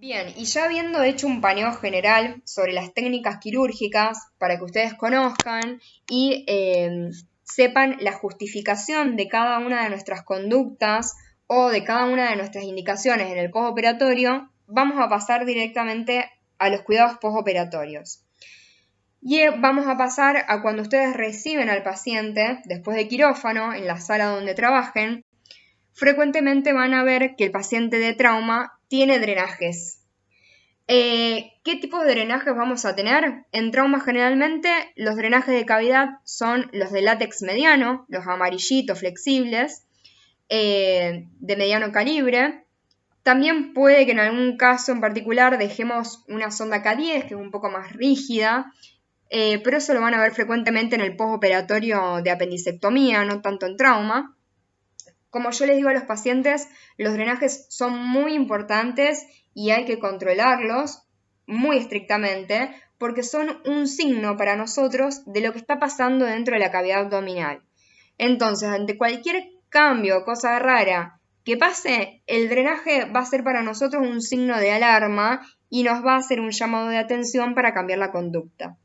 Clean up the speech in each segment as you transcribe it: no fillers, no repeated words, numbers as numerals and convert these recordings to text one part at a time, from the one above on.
Bien, y ya habiendo hecho un paneo general sobre las técnicas quirúrgicas para que ustedes conozcan y sepan la justificación de cada una de nuestras conductas o de cada una de nuestras indicaciones en el postoperatorio, vamos a pasar directamente a los cuidados postoperatorios. Y vamos a pasar a cuando ustedes reciben al paciente después de quirófano en la sala donde trabajen. Frecuentemente van a ver que el paciente de trauma tiene drenajes. ¿Qué tipo de drenajes vamos a tener? En trauma generalmente los drenajes de cavidad son los de látex mediano, los amarillitos flexibles, de mediano calibre. También puede que en algún caso en particular dejemos una sonda K10, que es un poco más rígida, pero eso lo van a ver frecuentemente en el postoperatorio de apendicectomía, no tanto en trauma. Como yo les digo a los pacientes, los drenajes son muy importantes y hay que controlarlos muy estrictamente porque son un signo para nosotros de lo que está pasando dentro de la cavidad abdominal. Entonces, ante cualquier cambio o cosa rara que pase, el drenaje va a ser para nosotros un signo de alarma y nos va a hacer un llamado de atención para cambiar la conducta.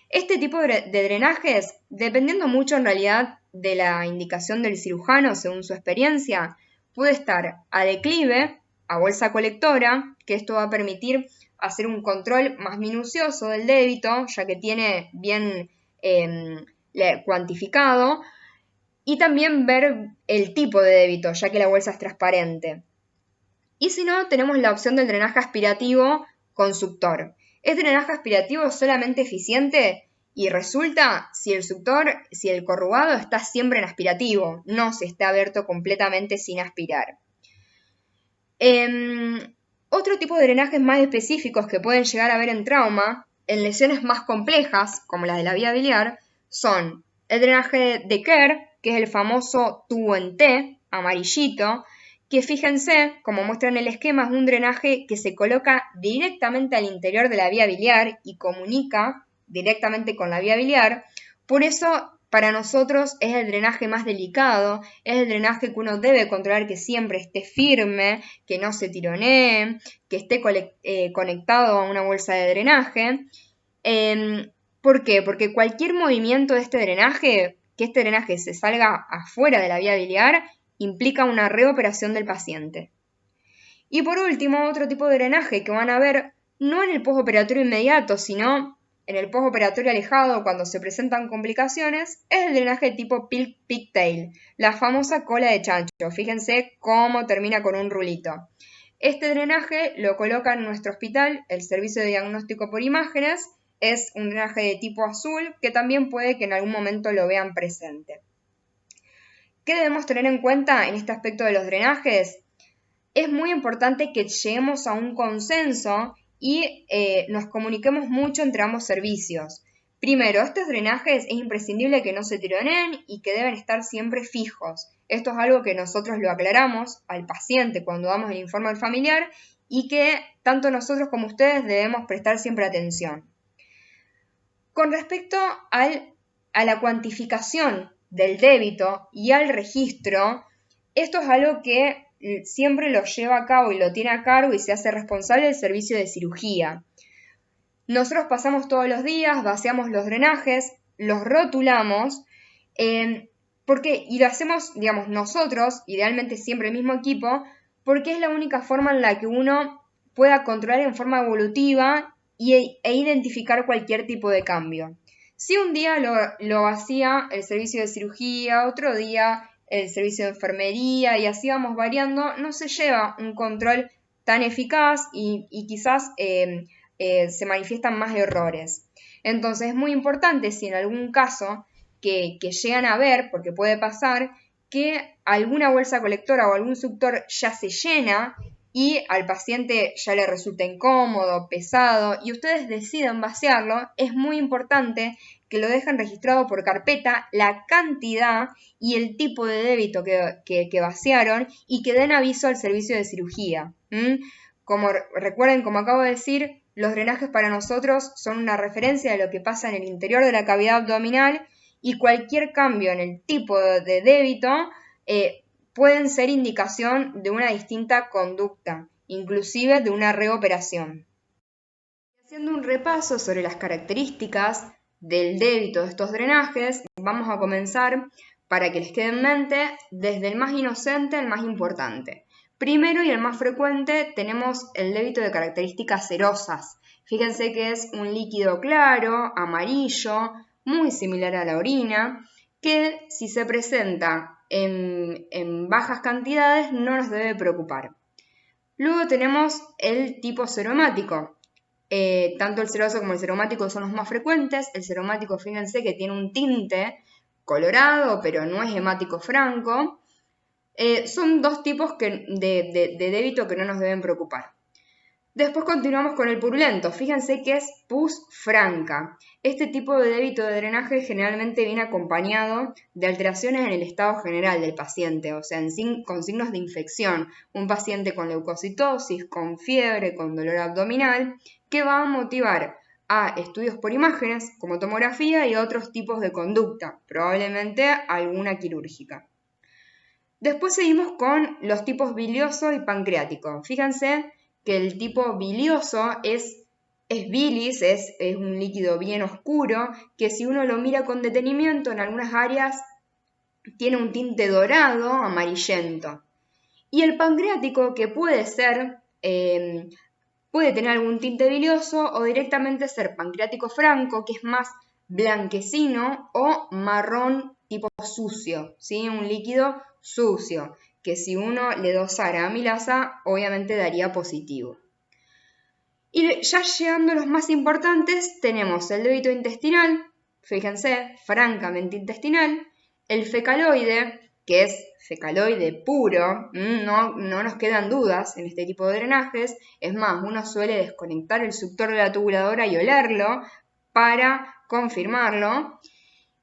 Este tipo de drenajes, dependiendo mucho en realidad de la indicación del cirujano según su experiencia, puede estar a declive, a bolsa colectora, que esto va a permitir hacer un control más minucioso del débito, ya que tiene bien cuantificado, y también ver el tipo de débito, ya que la bolsa es transparente. Y si no, tenemos la opción del drenaje aspirativo con suctor. Este drenaje aspirativo es solamente eficiente y resulta si el corrugado está siempre en aspirativo, no se está abierto completamente sin aspirar. Otro tipo de drenajes más específicos que pueden llegar a haber en trauma, en lesiones más complejas, como las de la vía biliar, son el drenaje de Kerr, que es el famoso tubo en T, amarillito, que fíjense, como muestra en el esquema, es un drenaje que se coloca directamente al interior de la vía biliar y comunica directamente con la vía biliar. Por eso, para nosotros es el drenaje más delicado, es el drenaje que uno debe controlar que siempre esté firme, que no se tironee, que esté conectado a una bolsa de drenaje. ¿Por qué? Porque cualquier movimiento de este drenaje, que este drenaje se salga afuera de la vía biliar, implica una reoperación del paciente. Y por último, otro tipo de drenaje que van a ver no en el postoperatorio inmediato, sino en el postoperatorio alejado cuando se presentan complicaciones, es el drenaje tipo pigtail, la famosa cola de chancho. Fíjense cómo termina con un rulito. Este drenaje lo coloca en nuestro hospital el servicio de diagnóstico por imágenes, es un drenaje de tipo azul que también puede que en algún momento lo vean presente. ¿Qué debemos tener en cuenta en este aspecto de los drenajes? Es muy importante que lleguemos a un consenso y nos comuniquemos mucho entre ambos servicios. Primero, estos drenajes es imprescindible que no se tironeen y que deben estar siempre fijos. Esto es algo que nosotros lo aclaramos al paciente cuando damos el informe al familiar y que tanto nosotros como ustedes debemos prestar siempre atención. Con respecto a la cuantificación del débito y al registro, esto es algo que siempre lo lleva a cabo y lo tiene a cargo y se hace responsable el servicio de cirugía. Nosotros pasamos todos los días, vaciamos los drenajes, los rotulamos, y lo hacemos, digamos, nosotros, idealmente siempre el mismo equipo, porque es la única forma en la que uno pueda controlar en forma evolutiva e identificar cualquier tipo de cambio. Si un día lo hacía el servicio de cirugía, otro día el servicio de enfermería y así vamos variando, no se lleva un control tan eficaz y quizás se manifiestan más errores. Entonces es muy importante si en algún caso que llegan a ver, porque puede pasar, que alguna bolsa colectora o algún suctor ya se llena y al paciente ya le resulta incómodo, pesado y ustedes deciden vaciarlo, es muy importante que lo dejen registrado por carpeta, la cantidad y el tipo de débito que vaciaron y que den aviso al servicio de cirugía. Recuerden, como acabo de decir, los drenajes para nosotros son una referencia de lo que pasa en el interior de la cavidad abdominal y cualquier cambio en el tipo de débito pueden ser indicación de una distinta conducta, inclusive de una reoperación. Haciendo un repaso sobre las características del débito de estos drenajes, vamos a comenzar, para que les quede en mente, desde el más inocente al más importante. Primero y el más frecuente tenemos el débito de características cerosas. Fíjense que es un líquido claro, amarillo, muy similar a la orina, que si se presenta en bajas cantidades no nos debe preocupar. Luego tenemos el tipo seromático. Tanto el seroso como el seromático son los más frecuentes. El seromático, fíjense que tiene un tinte colorado, pero no es hemático franco. Son dos tipos de débito que no nos deben preocupar. Después continuamos con el purulento. Fíjense que es pus franca. Este tipo de débito de drenaje generalmente viene acompañado de alteraciones en el estado general del paciente, o sea, con signos de infección. Un paciente con leucocitosis, con fiebre, con dolor abdominal, que va a motivar a estudios por imágenes, como tomografía, y a otros tipos de conducta, probablemente alguna quirúrgica. Después seguimos con los tipos bilioso y pancreático. Fíjense que el tipo bilioso es bilis, es un líquido bien oscuro, que si uno lo mira con detenimiento en algunas áreas tiene un tinte dorado, amarillento. Y el pancreático, que puede tener algún tinte bilioso o directamente ser pancreático franco, que es más blanquecino o marrón tipo sucio, ¿sí? Un líquido sucio, que si uno le dosara amilasa, obviamente daría positivo. Y ya llegando a los más importantes, tenemos el débito intestinal, fíjense, francamente intestinal, el fecaloide, que es fecaloide puro, no nos quedan dudas en este tipo de drenajes, es más, uno suele desconectar el suctor de la tubuladora y olerlo para confirmarlo.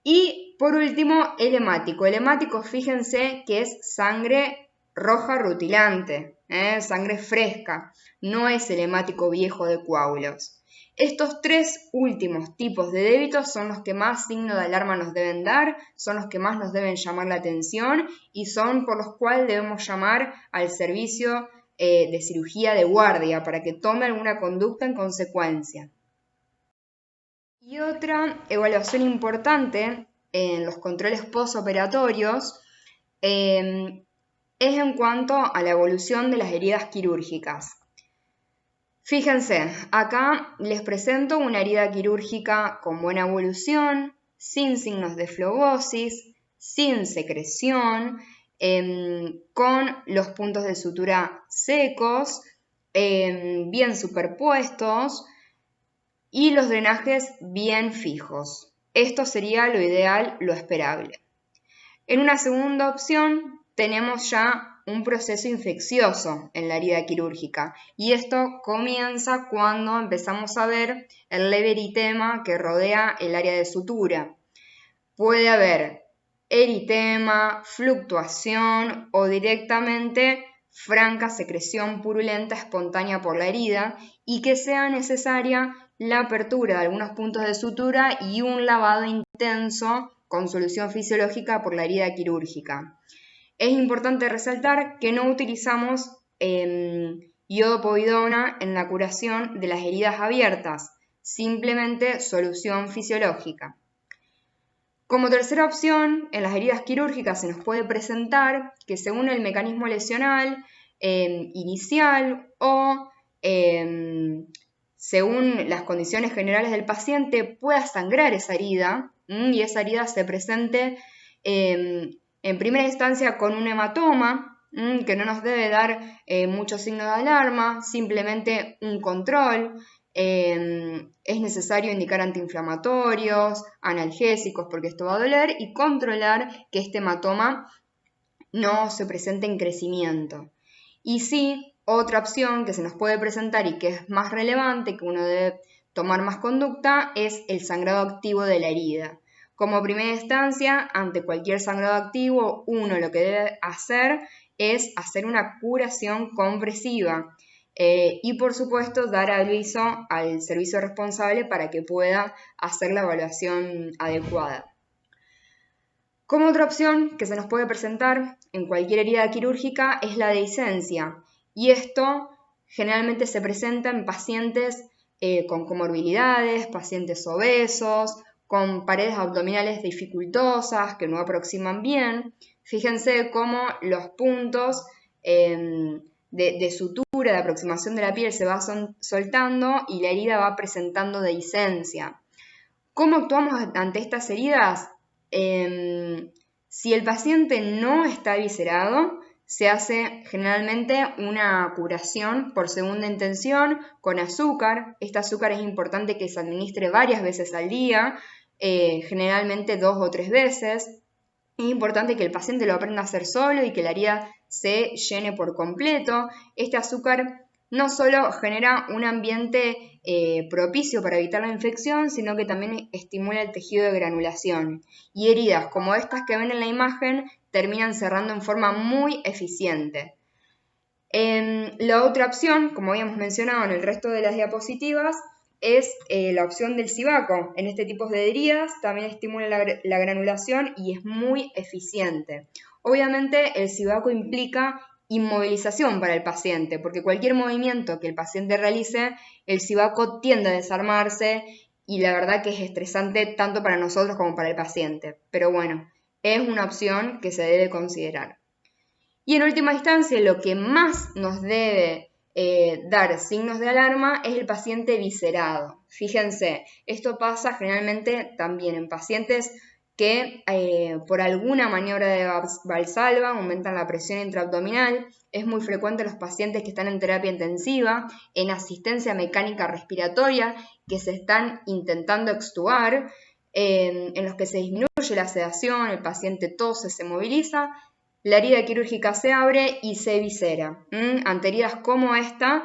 Y por último, el hemático. El hemático, fíjense que es sangre roja rutilante, sangre fresca, no es el hemático viejo de coágulos. Estos tres últimos tipos de débitos son los que más signo de alarma nos deben dar, son los que más nos deben llamar la atención y son por los cuales debemos llamar al servicio de cirugía de guardia para que tome alguna conducta en consecuencia. Y otra evaluación importante en los controles postoperatorios es en cuanto a la evolución de las heridas quirúrgicas. Fíjense, acá les presento una herida quirúrgica con buena evolución, sin signos de flebosis, sin secreción, con los puntos de sutura secos, bien superpuestos y los drenajes bien fijos. Esto sería lo ideal, lo esperable. En una segunda opción tenemos ya un proceso infeccioso en la herida quirúrgica y esto comienza cuando empezamos a ver el leve eritema que rodea el área de sutura. Puede haber eritema, fluctuación o directamente franca secreción purulenta espontánea por la herida y que sea necesaria la apertura de algunos puntos de sutura y un lavado intenso con solución fisiológica por la herida quirúrgica. Es importante resaltar que no utilizamos iodopovidona en la curación de las heridas abiertas, simplemente solución fisiológica. Como tercera opción, en las heridas quirúrgicas se nos puede presentar que según el mecanismo lesional inicial o según las condiciones generales del paciente pueda sangrar esa herida y esa herida se presente en primera instancia con un hematoma que no nos debe dar mucho signo de alarma, simplemente un control. Es necesario indicar antiinflamatorios, analgésicos porque esto va a doler y controlar que este hematoma no se presente en crecimiento. Y sí, otra opción que se nos puede presentar y que es más relevante, que uno debe tomar más conducta, es el sangrado activo de la herida. Como primera instancia, ante cualquier sangrado activo, uno lo que debe hacer es hacer una curación compresiva y por supuesto dar aviso al servicio responsable para que pueda hacer la evaluación adecuada. Como otra opción que se nos puede presentar en cualquier herida quirúrgica es la dehiscencia, y esto generalmente se presenta en pacientes con comorbilidades, pacientes obesos, con paredes abdominales dificultosas que no aproximan bien. Fíjense cómo los puntos de sutura, de aproximación de la piel se va soltando y la herida va presentando dehiscencia. ¿Cómo actuamos ante estas heridas? Si el paciente no está viscerado, se hace generalmente una curación por segunda intención con azúcar. Este azúcar es importante que se administre varias veces al día, generalmente 2 o 3 veces. Es importante que el paciente lo aprenda a hacer solo y que la herida se llene por completo. Este azúcar no solo genera un ambiente propicio para evitar la infección, sino que también estimula el tejido de granulación. Y heridas como estas que ven en la imagen terminan cerrando en forma muy eficiente. La otra opción, como habíamos mencionado en el resto de las diapositivas, es la opción del Civaco. En este tipo de heridas también estimula la granulación y es muy eficiente. Obviamente el Civaco implica inmovilización para el paciente, porque cualquier movimiento que el paciente realice, el Civaco tiende a desarmarse y la verdad que es estresante tanto para nosotros como para el paciente. Pero bueno, es una opción que se debe considerar. Y en última instancia, lo que más nos debe dar signos de alarma es el paciente viscerado. Fíjense, esto pasa generalmente también en pacientes que por alguna maniobra de Valsalva aumentan la presión intraabdominal. Es muy frecuente en los pacientes que están en terapia intensiva, en asistencia mecánica respiratoria, que se están intentando extubar, en los que se disminuye la sedación, el paciente tose, se moviliza. La herida quirúrgica se abre y se viscera. Ante heridas como esta,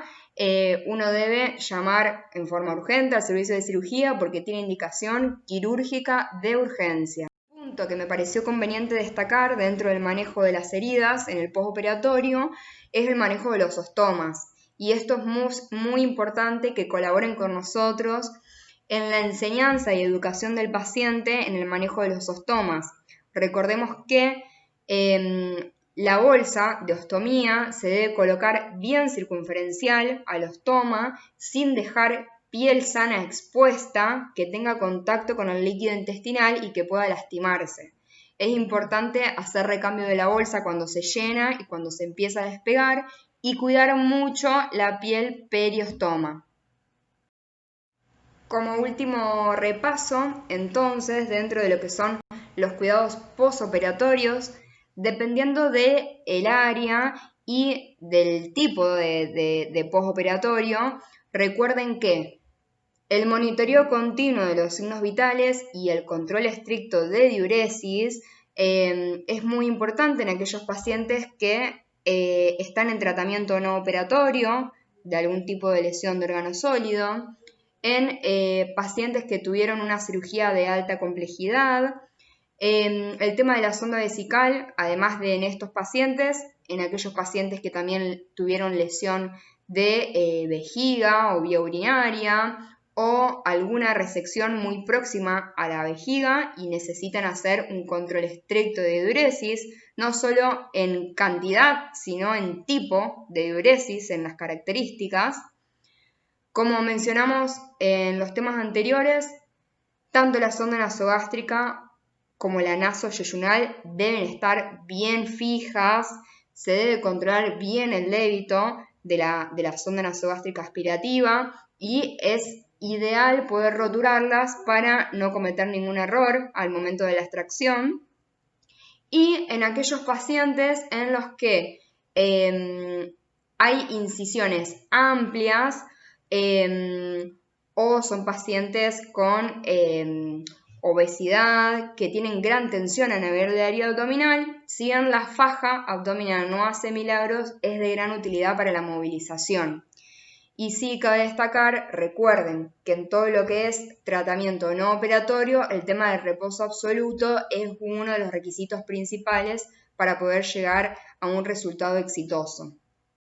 uno debe llamar en forma urgente al servicio de cirugía porque tiene indicación quirúrgica de urgencia. Un punto que me pareció conveniente destacar dentro del manejo de las heridas en el postoperatorio es el manejo de los ostomas. Y esto es muy importante que colaboren con nosotros en la enseñanza y educación del paciente en el manejo de los ostomas. Recordemos que la bolsa de ostomía se debe colocar bien circunferencial al ostoma sin dejar piel sana expuesta que tenga contacto con el líquido intestinal y que pueda lastimarse. Es importante hacer recambio de la bolsa cuando se llena y cuando se empieza a despegar y cuidar mucho la piel periostoma. Como último repaso, entonces, dentro de lo que son los cuidados postoperatorios, dependiendo del área y del tipo de postoperatorio, recuerden que el monitoreo continuo de los signos vitales y el control estricto de diuresis es muy importante en aquellos pacientes que están en tratamiento no operatorio de algún tipo de lesión de órgano sólido, en pacientes que tuvieron una cirugía de alta complejidad. El tema de la sonda vesical, además de en estos pacientes, en aquellos pacientes que también tuvieron lesión de vejiga o vía urinaria o alguna resección muy próxima a la vejiga y necesitan hacer un control estricto de diuresis, no solo en cantidad, sino en tipo de diuresis, en las características. Como mencionamos en los temas anteriores, tanto la sonda nasogástrica como la nasoyeyunal deben estar bien fijas, se debe controlar bien el débito de la sonda nasogástrica aspirativa y es ideal poder roturarlas para no cometer ningún error al momento de la extracción. Y en aquellos pacientes en los que hay incisiones amplias o son pacientes con obesidad, que tienen gran tensión a nivel de área abdominal, si bien la faja abdominal no hace milagros, es de gran utilidad para la movilización. Y sí, cabe destacar, recuerden que en todo lo que es tratamiento no operatorio, el tema del reposo absoluto es uno de los requisitos principales para poder llegar a un resultado exitoso.